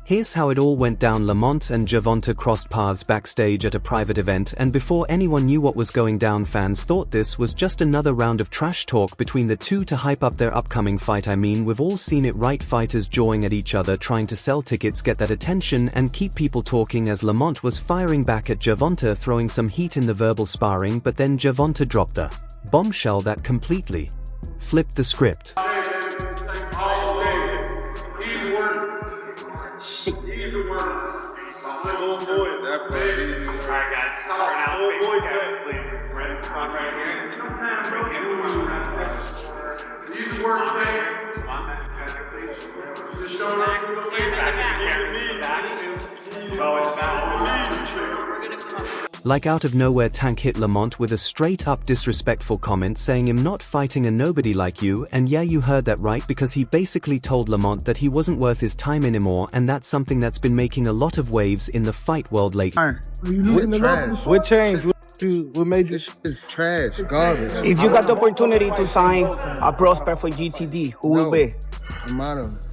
Here's how it all went down. Lamont and Gervonta crossed paths backstage at a private event, and before anyone knew what was going down, fans thought this was just another round of trash talk between the two to hype up their upcoming fight. I mean, we've all seen it, right? Fighters jawing at each other, trying to sell tickets, get that attention, and keep people talking, as Lamont was firing back at Gervonta, throwing some heat in the verbal sparring, but then Gervonta dropped the bombshell that completely flipped the script. Shit. He's the worst. Little boy, that baby. Alright, guys. Right now, please. Right in front, right here. He's the worst, baby. Just show back. Like out of nowhere, Tank hit Lamont with a straight-up disrespectful comment, saying I'm not fighting a nobody like you, and yeah, you heard that right, because he basically told Lamont that he wasn't worth his time anymore, and that's something that's been making a lot of waves in the fight world lately. What changed? What made you? It's trash, garbage. If you got the opportunity to sign a prospect for GTD, who will be? I'm out of it.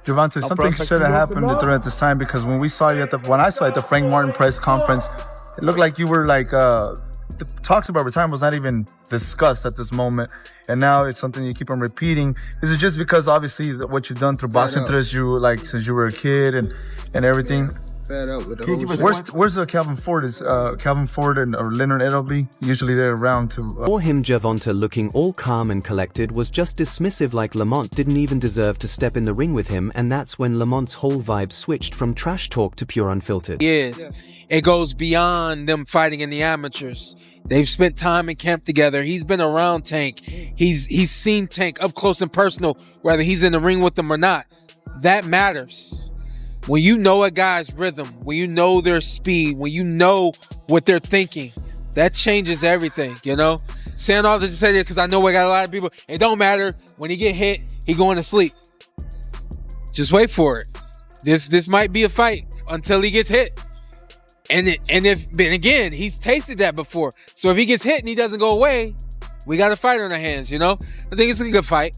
Gervonta, something should have happened during the time, because when I saw you at the Frank Martin press conference, it looked like you were like the talks about retirement was not even discussed at this moment, and now it's something you keep on repeating. Is it just because obviously what you've done through boxing since you were a kid and everything? Fed up with the Where's Calvin Ford? Is Calvin Ford or Leonard Edelby? Usually they're around to. For him, Gervonta, looking all calm and collected, was just dismissive, like Lamont didn't even deserve to step in the ring with him, and that's when Lamont's whole vibe switched from trash talk to pure unfiltered. Yes, it goes beyond them fighting in the amateurs. They've spent time in camp together. He's been around Tank. He's seen Tank up close and personal, whether he's in the ring with them or not. That matters. When you know a guy's rhythm, when you know their speed, when you know what they're thinking, that changes everything, you know? Saying all this to say that because I know we got a lot of people, it don't matter. When he get hit, he going to sleep. Just wait for it. This might be a fight until he gets hit. And again, he's tasted that before. So if he gets hit and he doesn't go away, we got a fight on our hands, you know? I think it's a good fight.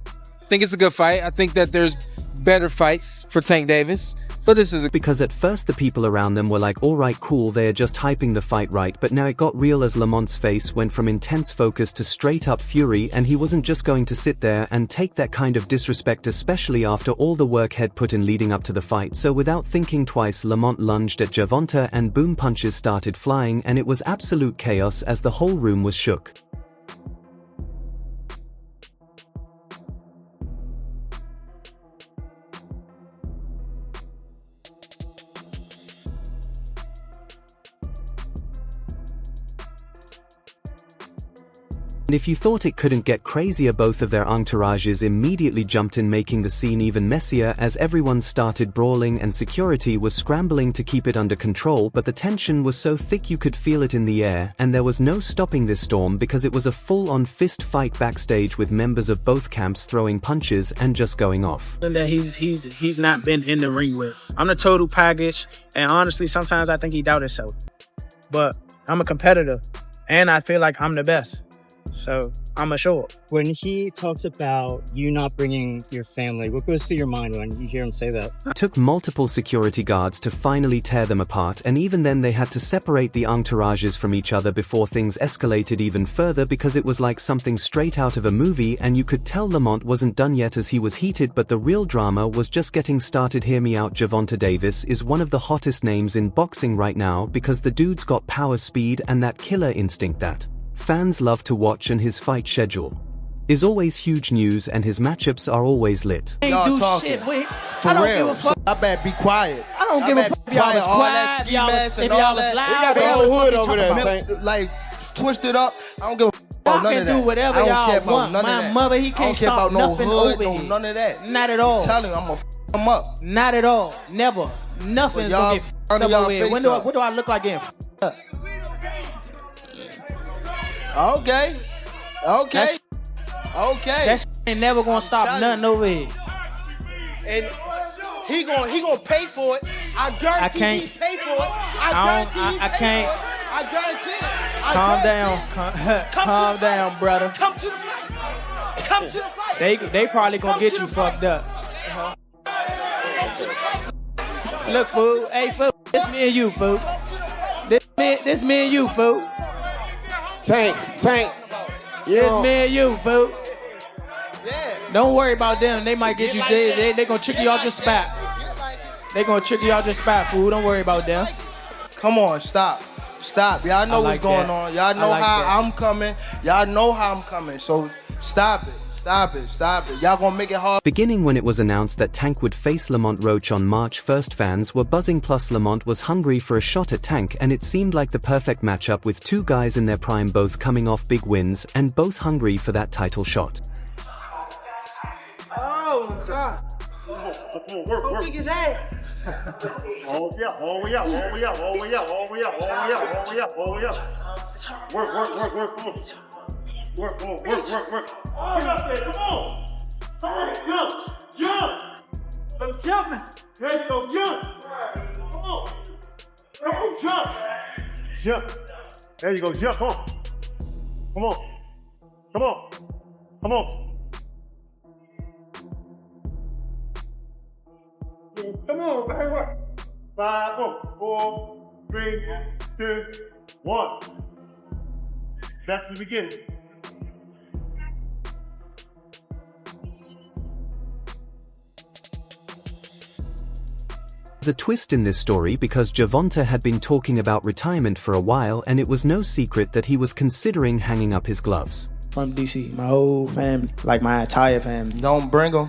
I think that there's better fights for Tank Davis. But this is because at first the people around them were like, alright, cool, they're just hyping the fight, right? But now it got real, as Lamont's face went from intense focus to straight up fury, and he wasn't just going to sit there and take that kind of disrespect, especially after all the work he'd put in leading up to the fight. So without thinking twice, Lamont lunged at Gervonta, and boom, punches started flying, and it was absolute chaos as the whole room was shook. And if you thought it couldn't get crazier, both of their entourages immediately jumped in, making the scene even messier as everyone started brawling and security was scrambling to keep it under control, but the tension was so thick you could feel it in the air, and there was no stopping this storm because it was a full-on fist fight backstage with members of both camps throwing punches and just going off. That he's not been in the ring with. I'm the total package, and honestly, sometimes I think he doubts himself. But I'm a competitor, and I feel like I'm the best. So I'm a show up. When he talks about you not bringing your family, what goes through your mind when you hear him say that? It took multiple security guards to finally tear them apart, and even then they had to separate the entourages from each other before things escalated even further, because it was like something straight out of a movie, and you could tell Lamont wasn't done yet as he was heated, but the real drama was just getting started. Hear me out. Gervonta Davis is one of the hottest names in boxing right now because the dude's got power, speed, and that killer instinct that fans love to watch, and his fight schedule is always huge news, and his matchups are always lit. Y'all talking. For real. So I better be quiet. I don't give a fuck if y'all was quiet, if y'all was loud. They got the whole hood over there. Like, twisted up. I don't give a fuck about none of that. Y'all can do whatever y'all want. My mother, he can't stop nothing over here. None of that. Not at all. I'm telling you, I'm gonna f him up. Not at all. Never. Nothing's gonna get f***ed up over here. What do I look like getting f***ed up? Okay. That shit ain't never gonna stop nothing over here. And he gonna pay for it. I guarantee he pay for it. I guarantee it. Calm down. Calm down, brother. Come to the fight. Come to the fight. They probably gonna get you fucked up. Look, fool. Hey, fool. This me and you, fool. This me and you, fool. Tank. This me and you, fool. Don't worry about them. They might get you. They gonna trick you off your spot. They gonna trick you off your spot, fool. Don't worry about them. Come on, stop. Y'all know what's going on. Y'all know how I'm coming. Y'all know how I'm coming. So stop it. Y'all gonna make it hard. Beginning when it was announced that Tank would face Lamont Roach on March 1st, fans were buzzing, plus Lamont was hungry for a shot at Tank, and it seemed like the perfect matchup with two guys in their prime, both coming off big wins and both hungry for that title shot. Oh my God. How big is that? All the way up. Work. Get up there, come on, jump. I'm jumping. There you go, jump. Come on, jump. There you go, jump, come on. Come on, baby. 5, 4, 3, 2, 1. Back to the beginning. There's a twist in this story because Gervonta had been talking about retirement for a while, and it was no secret that he was considering hanging up his gloves. From DC, my whole family, like my entire family. Don't bring them.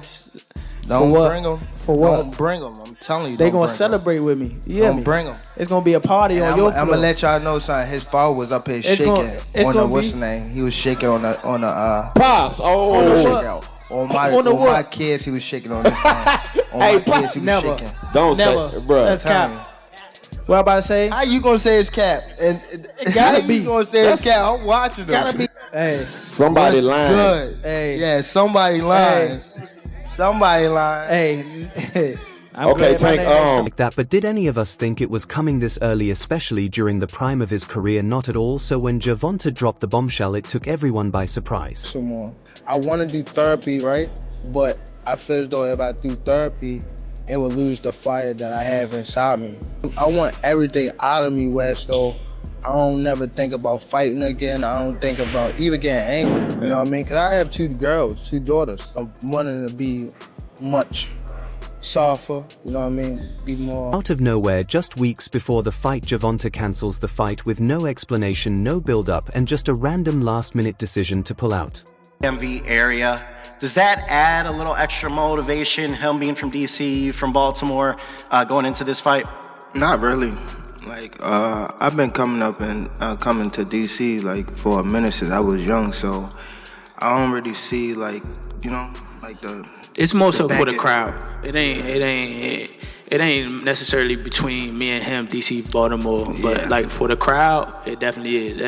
For what? Don't bring them. I'm telling you. They gonna celebrate with me. Don't bring them. It's gonna be a party on your floor. I'm gonna let y'all know something. His father was up here shaking on the what's the name? He was shaking on the Pops. On my kids, he was shaking on this thing. On my kids, he was shaking. Don't say, bro. That's cap. What I'm about to say? How you gonna say it's cap? And it gotta be. You gonna say it's cap? I'm watching them. Gotta be. Hey, somebody lying. Good. Hey. Yeah, somebody lying. Hey. Somebody lying. Hey. Okay, Tank. Like that, but did any of us think it was coming this early, especially during the prime of his career? Not at all. So when Gervonta dropped the bombshell, it took everyone by surprise. Come on. I want to do therapy, right? But I feel as though if I do therapy, it will lose the fire that I have inside me. I want everything out of me, West, so I don't never think about fighting again. I don't think about even getting angry, you know what I mean? Because I have 2 girls, 2 daughters. I'm wanting to be much softer, you know what I mean? Be more. Out of nowhere, just weeks before the fight, Gervonta cancels the fight with no explanation, no build-up, and just a random last-minute decision to pull out. MV area. Does that add a little extra motivation, him being from DC, from Baltimore, going into this fight? Not really. Like, I've been coming up and coming to DC like for a minute since I was young, so I don't really see like, you know, like the. It's more so for the crowd. It ain't necessarily between me and him, DC, Baltimore, but like for the crowd, it definitely is.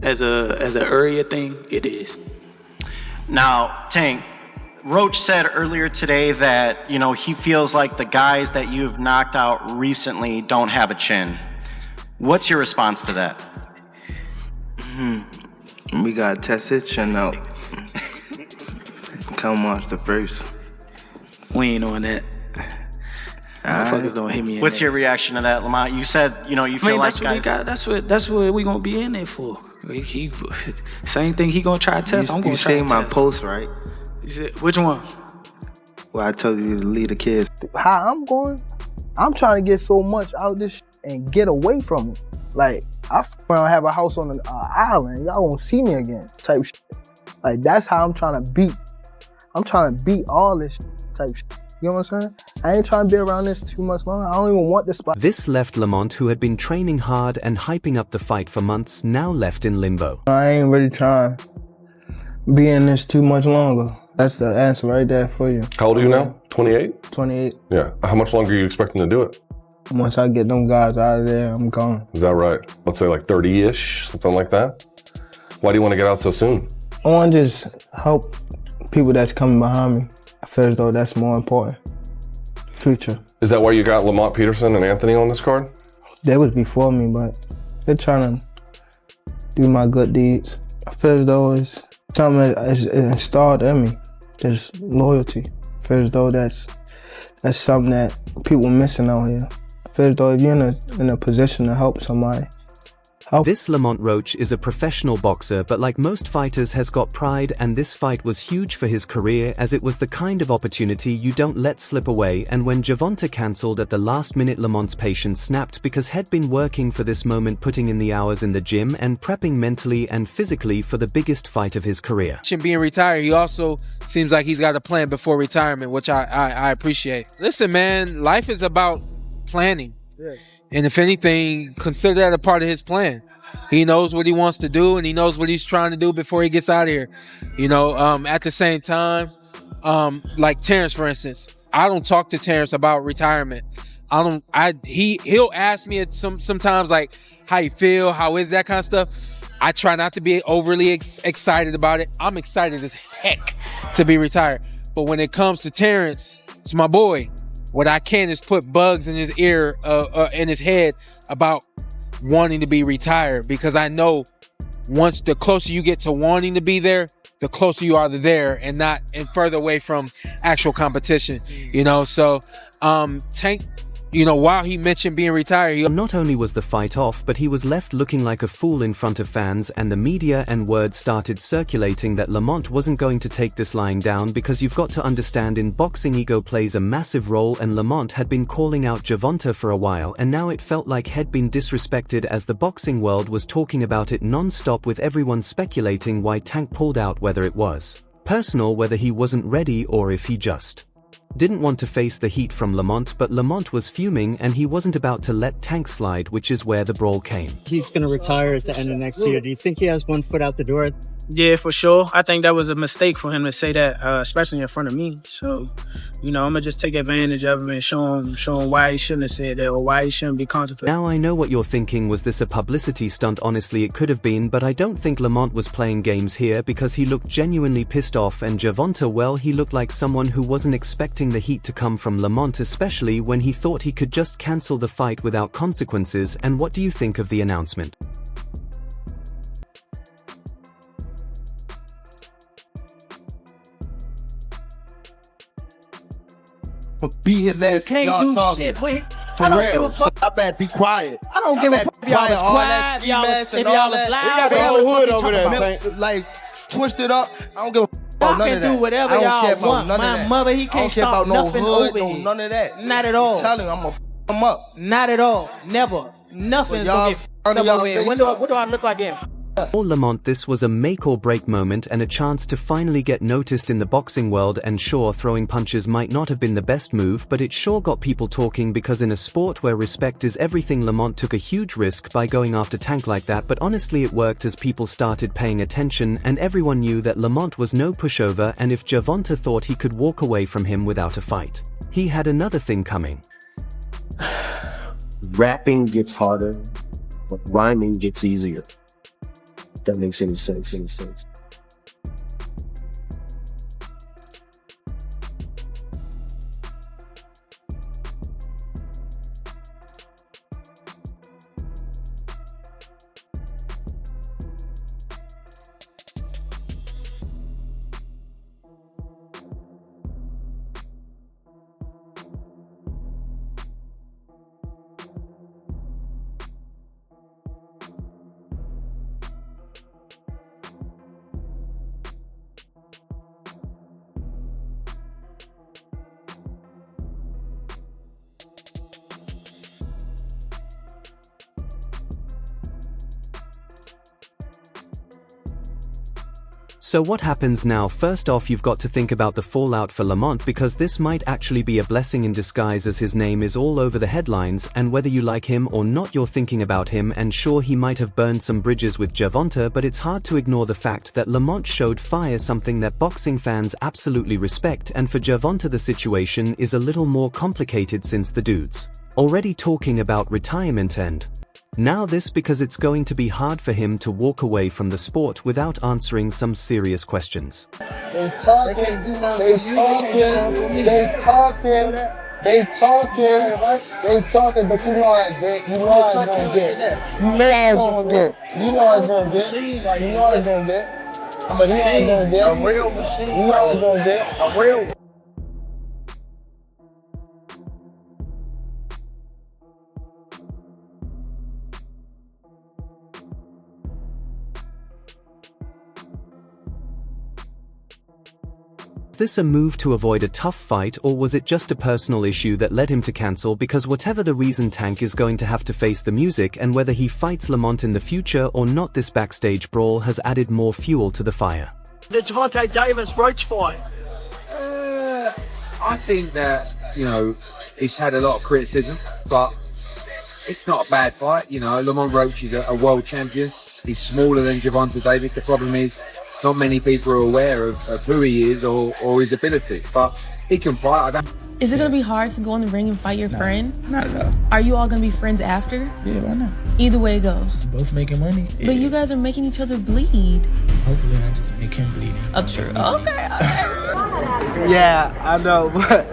As a area thing, it is. Now, Tank, Roach said earlier today that, you know, he feels like the guys that you've knocked out recently don't have a chin. What's your response to that? We gotta test his chin out. Come watch the first. We ain't on that. Motherfuckers don't hit me. What's your reaction to that, Lamont? You said, you know, you feel like guys. That's what we gonna be in there for. He same thing he gonna try to test. I'm gonna try to test. You seen my post, right? You said, which one? Well, I told you to leave the kids. How I'm going, I'm trying to get so much out this and get away from it. Like, I have a house on an island. Y'all won't see me again type shit. Like, that's how I'm trying to beat. I'm trying to beat all this type shit. You know what I'm saying? I ain't trying to be around this too much longer. I don't even want this spot. This left Lamont, who had been training hard and hyping up the fight for months, now left in limbo. I ain't really trying to be in this too much longer. That's the answer right there for you. How old are you now? 28? 28. Yeah. How much longer are you expecting to do it? Once I get them guys out of there, I'm gone. Is that right? Let's say like 30-ish, something like that? Why do you want to get out so soon? I want to just help people that's coming behind me. I feel as though that's more important. Future. Is that why you got Lamont Peterson and Anthony on this card? They was before me, but they're trying to do my good deeds. I feel as though it's something that's installed in me. There's loyalty. I feel as though that's that's something that people missing out here. I feel as though if you're in a position to help somebody, This Lamont Roach is a professional boxer, but like most fighters has got pride, and this fight was huge for his career as it was the kind of opportunity you don't let slip away. And when Gervonta cancelled at the last minute, Lamont's patience snapped because he'd been working for this moment, putting in the hours in the gym and prepping mentally and physically for the biggest fight of his career. Being retired, he also seems like he's got a plan before retirement, which I appreciate. Listen, man, life is about planning. Yeah. And if anything, consider that a part of his plan. He knows what he wants to do, and he knows what he's trying to do before he gets out of here. You know, at the same time, like Terrence, for instance, I don't talk to Terrence about retirement. He'll ask me sometimes like how you feel, how is that kind of stuff. I try not to be overly excited about it. I'm excited as heck to be retired. But when it comes to Terrence, it's my boy. What I can is put bugs in his ear, in his head about wanting to be retired, because I know once the closer you get to wanting to be there, the closer you are to there and further away from actual competition, you know. So Tank, you know, while he mentioned being retired, not only was the fight off, but he was left looking like a fool in front of fans, and the media and word started circulating that Lamont wasn't going to take this lying down, because you've got to understand, in boxing ego plays a massive role, and Lamont had been calling out Gervonta for a while, and now it felt like he'd been disrespected as the boxing world was talking about it non-stop, with everyone speculating why Tank pulled out, whether it was personal, whether he wasn't ready, or if he just didn't want to face the heat from Lamont. But Lamont was fuming, and he wasn't about to let Tank slide, which is where the brawl came. He's going to retire at the end of next year. Do you think he has one foot out the door? Yeah, for sure. I think that was a mistake for him to say that, especially in front of me. So, you know, I'm going to just take advantage of him and show him why he shouldn't have said that, or why he shouldn't be contemplating. Now I know what you're thinking. Was this a publicity stunt? Honestly, it could have been, but I don't think Lamont was playing games here, because he looked genuinely pissed off, and Gervonta, well, he looked like someone who wasn't expecting the heat to come from Lamont, especially when he thought he could just cancel the fight without consequences. And what do you think of the announcement? Beat his ass. Can't Y'all do talking. shit, boy. For I don't real. give a fuck. I better be quiet. I don't give a fuck if y'all was All that quiet, ski y'all mask if and y'all all was that. loud. They got the Y'all whole was hood fucking over talking there, about- like twisted up. I don't give a fuck about Y'all none can of that. do whatever I don't y'all care about want. none of My that. mother, he I don't can't care about stop no nothing hood, over no here. none of that. Not at all. I'm telling you, I'm gonna f him up. Not at all. Never. Nothing's y'all gonna get f***ed up over here. What do I look like in? For Lamont, this was a make or break moment and a chance to finally get noticed in the boxing world. And sure, throwing punches might not have been the best move, but it sure got people talking, because in a sport where respect is everything, Lamont took a huge risk by going after Tank like that. But honestly, it worked, as people started paying attention, and everyone knew that Lamont was no pushover, and if Gervonta thought he could walk away from him without a fight, he had another thing coming. Rapping gets harder, but rhyming gets easier. That makes any sense. So what happens now? First off, you've got to think about the fallout for Lamont, because this might actually be a blessing in disguise, as his name is all over the headlines, and whether you like him or not, you're thinking about him. And sure, he might have burned some bridges with Gervonta, but it's hard to ignore the fact that Lamont showed fire, something that boxing fans absolutely respect. And for Gervonta, the situation is a little more complicated, since the dude's already talking about retirement, and now this, because it's going to be hard for him to walk away from the sport without answering some serious questions. They talking, but you know I get. You know I gonna get. You know I gonna get. You know I gonna get. You know I gonna get. I'm a machine. A real machine. You know I gonna get. A real. this a move to avoid a tough fight, or was it just a personal issue that led him to cancel? Because whatever the reason, Tank is going to have to face the music, and whether he fights Lamont in the future or not, this backstage brawl has added more fuel to the fire. The Gervonta Davis Roach fight. I think that, you know, he's had a lot of criticism, but it's not a bad fight. You know, Lamont Roach is a world champion. He's smaller than Gervonta Davis. The problem is not many people are aware of who he is or his ability, but he can fight. Is it going to be hard to go in the ring and fight your friend? Not at all. Are you all going to be friends after? Yeah, why not? Either way it goes. Both making money. Yeah. But you guys are making each other bleed. Hopefully I just make him bleed. Oh, true. Okay. Yeah, I know, but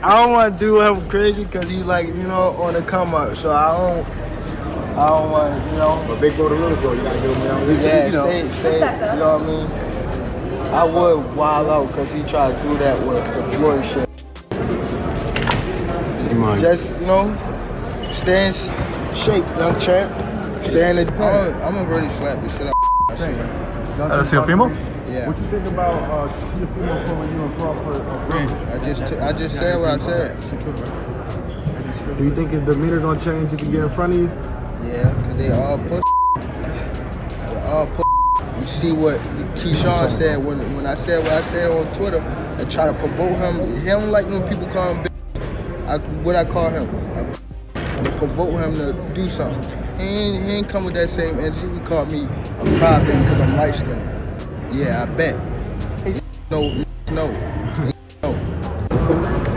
I don't want to do him crazy because he's like, you know, on the come up. So I don't want to, you know. But big boy to little boy, you got to do him. Yeah, you know. Stay, you know what I mean? I would wild out because he tried to do that with the Floyd shit. Just, you know, stay in shape, young champ. Stay in the time. I'm gonna really slap this shit up. To your female? Yeah. What you think about Teofimo calling you and Crawford? I just said what I said. Do you think his demeanor gonna change if he get in front of you? Yeah, because they all push. They all push. You see what Keyshawn said when I said what I said on Twitter and try to provoke him. He don't like when people call him bitch. What I call him? To provoke him to do something. He ain't come with that same energy. He called me a crybaby because I'm light skinned. Yeah, I bet. No.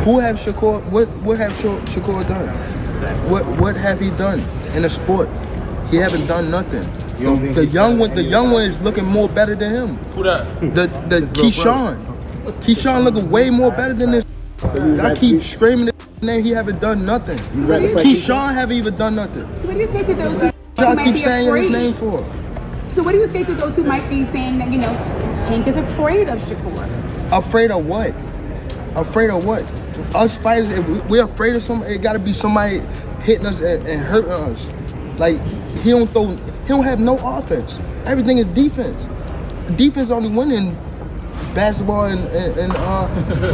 Who have Shakur? What have Shakur done? What have he done in the sport? He haven't done nothing. The young one is looking more better than him. Who that? The Keyshawn. Keyshawn looking way more better than this. I keep screaming his name. He haven't done nothing. Keyshawn haven't even done nothing. So what do you say to those who Y'all might keep be saying afraid? his name for? So what do you say to those who might be saying that, you know, Tank is afraid of Shakur? Afraid of what? Afraid of what? Us fighters, if we're afraid of somebody, it gotta be somebody hitting us and hurting us. Like, he don't have no offense. Everything is defense. Defense only winning basketball and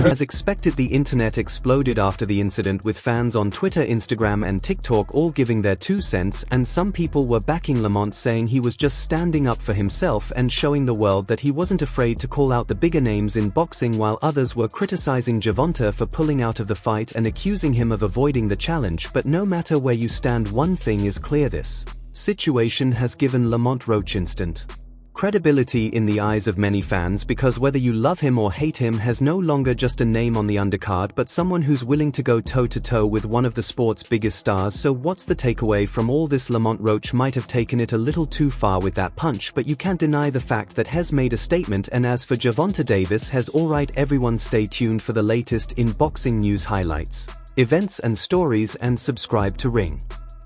As expected, the internet exploded after the incident, with fans on Twitter, Instagram and TikTok all giving their 2 cents, and some people were backing Lamont, saying he was just standing up for himself and showing the world that he wasn't afraid to call out the bigger names in boxing, while others were criticizing Gervonta for pulling out of the fight and accusing him of avoiding the challenge. But no matter where you stand, one thing is clear: this situation has given Lamont Roach instant credibility in the eyes of many fans, because whether you love him or hate him, has no longer just a name on the undercard, but someone who's willing to go toe-to-toe with one of the sport's biggest stars. So what's the takeaway from all this? Lamont Roach might have taken it a little too far with that punch, but you can't deny the fact that has made a statement. And as for Gervonta Davis, has alright. Everyone stay tuned for the latest in boxing news, highlights, events and stories, and subscribe to Ring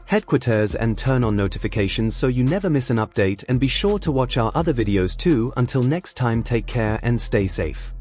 Headquaterzz and turn on notifications so you never miss an update, and be sure to watch our other videos too. Until next time, take care and stay safe.